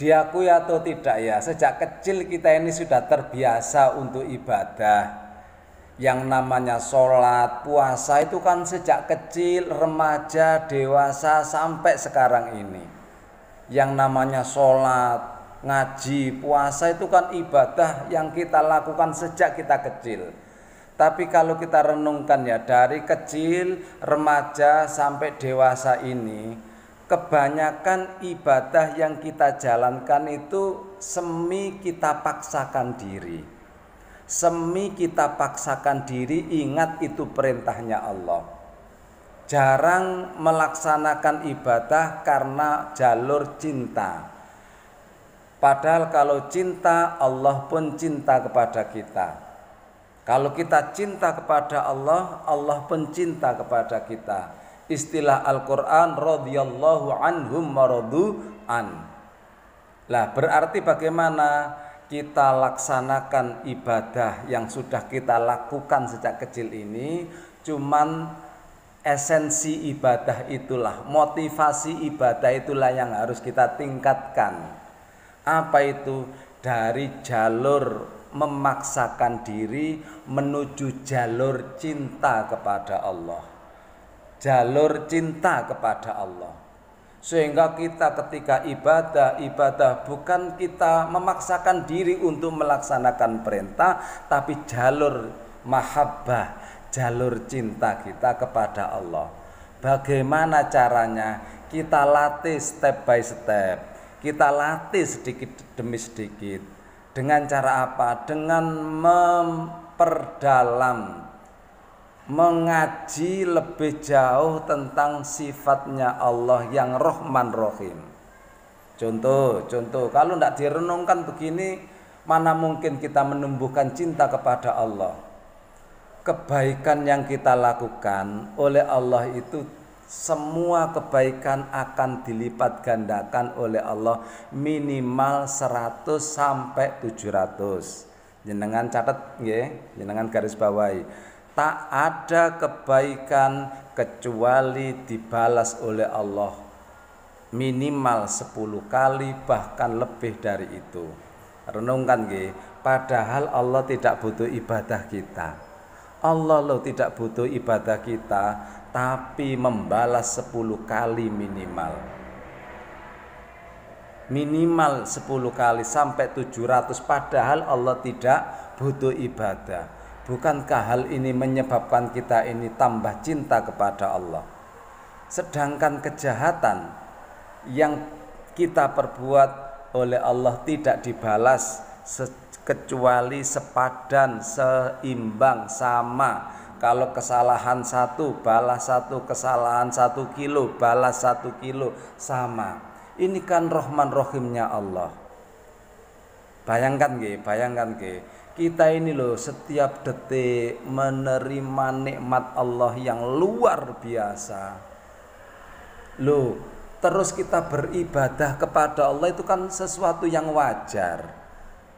Diakui atau tidak ya, sejak kecil kita ini sudah terbiasa untuk ibadah. Yang namanya sholat, puasa itu kan sejak kecil, remaja, dewasa sampai sekarang ini. Yang namanya sholat, ngaji, puasa itu kan ibadah yang kita lakukan sejak kita kecil. Tapi kalau kita renungkan ya, dari kecil, remaja sampai dewasa ini, kebanyakan ibadah yang kita jalankan itu semi kita paksakan diri. Semi kita paksakan diri, ingat itu perintahnya Allah. Jarang melaksanakan ibadah karena jalur cinta. Padahal kalau cinta, Allah pun cinta kepada kita. Kalau kita cinta kepada Allah, Allah pun cinta kepada kita. Istilah Al-Quran, radhiyallahu anhum wa radu an. Lah berarti bagaimana kita laksanakan ibadah yang sudah kita lakukan sejak kecil ini, cuman esensi ibadah itulah, motivasi ibadah itulah yang harus kita tingkatkan. Apa itu? Dari jalur memaksakan diri menuju jalur cinta kepada Allah. Jalur cinta kepada Allah. Sehingga kita ketika ibadah bukan kita memaksakan diri untuk melaksanakan perintah, tapi jalur mahabbah, jalur cinta kita kepada Allah. Bagaimana caranya? Kita latih step by step, kita latih sedikit demi sedikit. Dengan cara apa? Dengan memperdalam, mengaji lebih jauh tentang sifatnya Allah yang Rahman Rahim. Contoh, kalau tidak direnungkan begini, mana mungkin kita menumbuhkan cinta kepada Allah. Kebaikan yang kita lakukan oleh Allah itu, semua kebaikan akan dilipat gandakan oleh Allah minimal 100 sampai 700. Jenengan catat nggih, jenengan garis bawahi. Tak ada kebaikan kecuali dibalas oleh Allah minimal 10 kali, bahkan lebih dari itu. Renungkan nggih, padahal Allah tidak butuh ibadah kita. Allah loh tidak butuh ibadah kita, tapi membalas 10 kali minimal. Minimal 10 kali sampai 700, padahal Allah tidak butuh ibadah. Bukankah hal ini menyebabkan kita ini tambah cinta kepada Allah? Sedangkan kejahatan yang kita perbuat oleh Allah tidak dibalas kecuali sepadan, seimbang, sama. Kalau kesalahan 1 balas 1, kesalahan 1 kilo balas 1 kilo, sama. Ini kan Rahman Rahimnya Allah. Bayangkan nggih, kita ini loh setiap detik menerima nikmat Allah yang luar biasa. Loh, terus kita beribadah kepada Allah itu kan sesuatu yang wajar.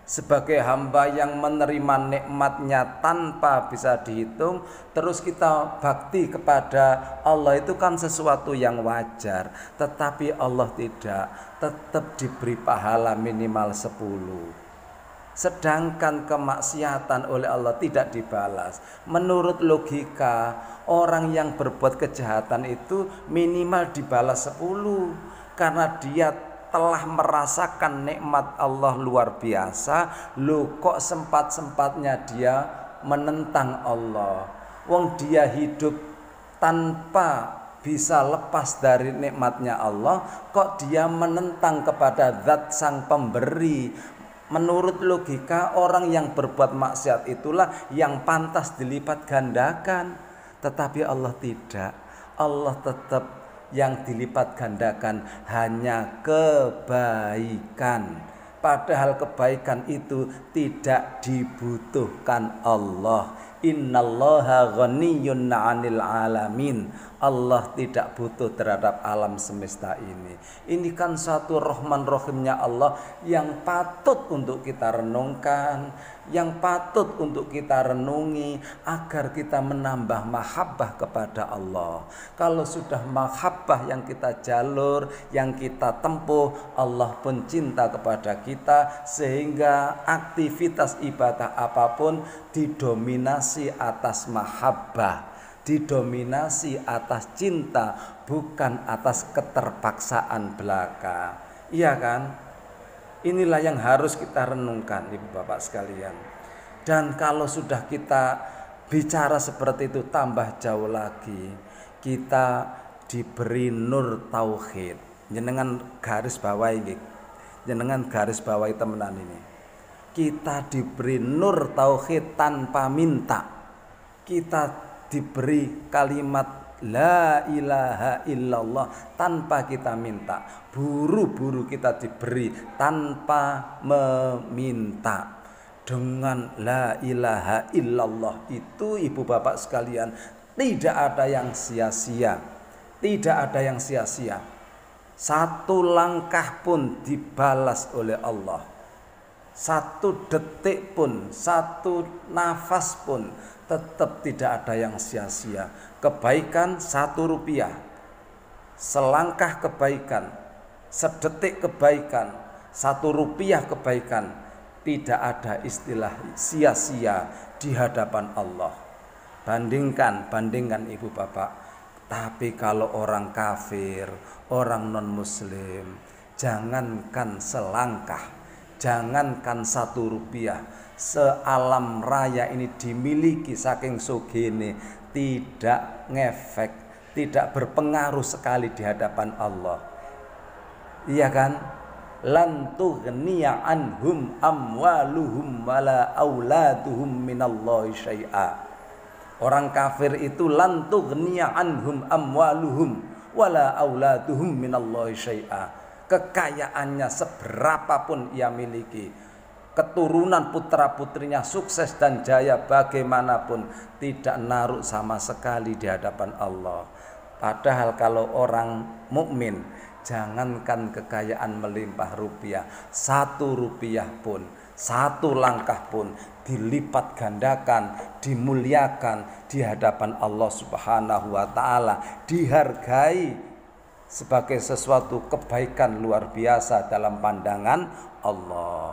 Sebagai hamba yang menerima nikmatnya tanpa bisa dihitung, terus kita bakti kepada Allah itu kan sesuatu yang wajar. Tetapi Allah tidak, tetap diberi pahala minimal 10. Sedangkan kemaksiatan oleh Allah tidak dibalas. Menurut logika, orang yang berbuat kejahatan itu minimal dibalas 10, karena dia telah merasakan nikmat Allah luar biasa. Loh, kok sempat-sempatnya dia menentang Allah? Wong dia hidup tanpa bisa lepas dari nikmatnya Allah, kok dia menentang kepada zat sang pemberi? Menurut logika, orang yang berbuat maksiat itulah yang pantas dilipat gandakan. Tetapi Allah tidak. Allah tetap yang dilipat gandakan hanya kebaikan. Padahal kebaikan itu tidak dibutuhkan Allah. Innallaha ghaniyyun 'anil alamin. Allah tidak butuh terhadap alam semesta ini. Ini kan satu rahman rahimnya Allah yang patut untuk kita renungkan, yang patut untuk kita renungi agar kita menambah mahabbah kepada Allah. Kalau sudah mahabbah yang kita jalur, yang kita tempuh, Allah pun cinta kepada kita sehingga aktivitas ibadah apapun didominasi atas mahabbah, didominasi atas cinta, bukan atas keterpaksaan belaka. Iya kan? Inilah yang harus kita renungkan, Ibu Bapak sekalian. Dan kalau sudah kita bicara seperti itu, tambah jauh lagi, kita diberi nur tauhid. Jenengan garis bawahi, jenengan garis bawahi temenan ini. Kita diberi nur tauhid tanpa minta. Kita diberi kalimat la ilaha illallah tanpa kita minta. Buru-buru kita diberi tanpa meminta. Dengan la ilaha illallah itu, Ibu Bapak sekalian, tidak ada yang sia-sia. Tidak ada yang sia-sia. Satu langkah pun dibalas oleh Allah. Satu detik pun, satu nafas pun tetap tidak ada yang sia-sia. Kebaikan 1 rupiah, selangkah kebaikan, sedetik kebaikan, 1 rupiah kebaikan, tidak ada istilah sia-sia di hadapan Allah. Bandingkan Ibu Bapak. Tapi kalau orang kafir, orang non muslim, jangankan selangkah, jangankan 1 rupiah, sealam raya ini dimiliki saking sugene, tidak ngefek, tidak berpengaruh sekali di hadapan Allah. Iya kan? Lan tughniya anhum amwaluhum wala auladuhum minallahi syai'a. Orang kafir itu lan tughniya anhum amwaluhum wala auladuhum minallahi syai'a. Kekayaannya seberapapun ia miliki, keturunan putra putrinya sukses dan jaya bagaimanapun, tidak naruh sama sekali di hadapan Allah. Padahal kalau orang mukmin, jangankan kekayaan melimpah rupiah, 1 rupiah pun, 1 langkah pun dilipat gandakan, dimuliakan di hadapan Allah Subhanahu wa ta'ala, dihargai sebagai sesuatu kebaikan luar biasa dalam pandangan Allah.